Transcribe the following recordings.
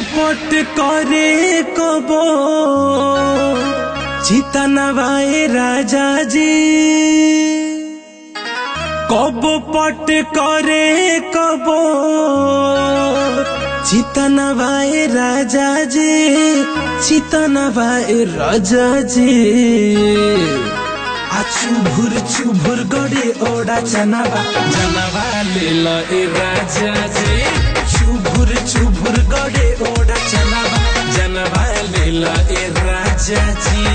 पट करे कबो चितनवाए राजा जी, कब पट करे कबो चितनवाए राजा जी, चितनवाए राजा जी। चुभुर गड़े ओड़ा चनावा जनवा ले ए राजा जी, चुभुर गड़े ओड़ा चनावा जनवा ले ए राजा जी।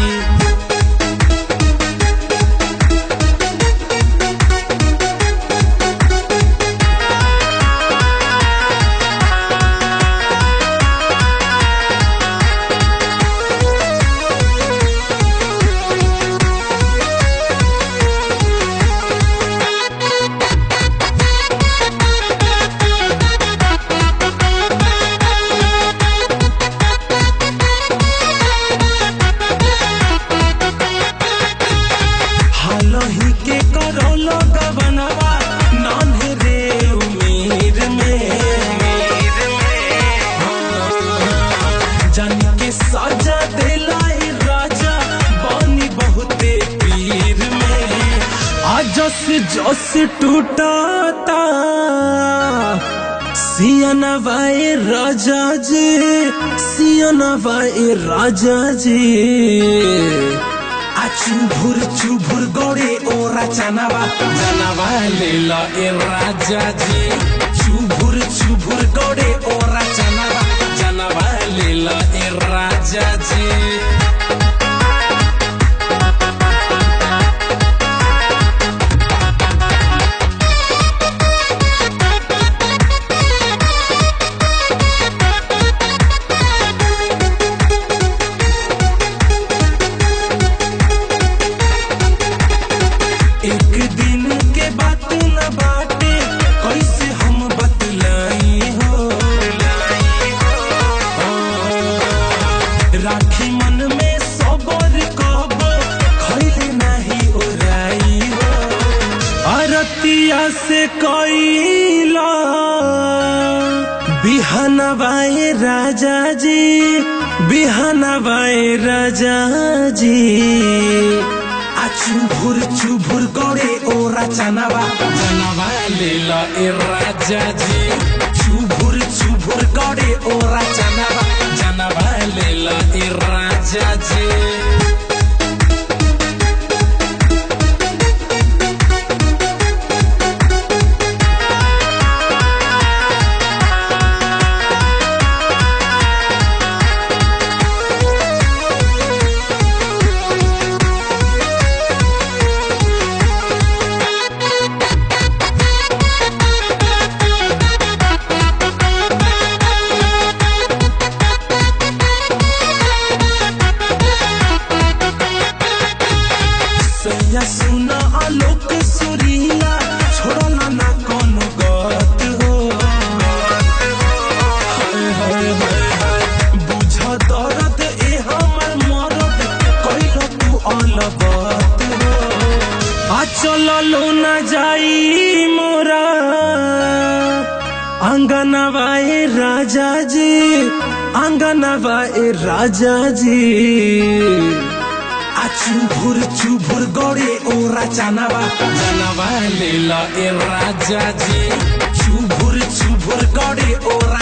साजा दिलाई राजा बानी बहुते पीर में, आज जस टूटाता सियनवाए राजा जी, सियनवाए राजा जी। चुभुर गड़े ओरा चनावा जनवा ले ए राजा जी, चुभुर गड़े ओरा चनावा जनवा ले ए राजा जी। एक दिन के बात न बाटे कैसे हम बतलाई हो, राखी मन में सबर कबो खैले नहीं ओराई हो। अरतिया से कैला बिहनवाए राजा जी, बिहनवाए राजा जी। चुभुर गड़े ओरा चनावा जनवा ले ए राजा जी, चुभुर गड़े ओरा चनावा जनवा ले ए राजा जी। सुना आलोक सुरीला छोड़ना ना कोनो गत हो, बुझ दर्द ए हमर मरद कैला तू अलबत हो। चललो न जाई मोरा अंगनवाए राजा जी, अंगनवाए राजा जी। चुभुर गड़े ओरा चनावा जनवा ले ए राजा जी, चुभुर गड़े ओरा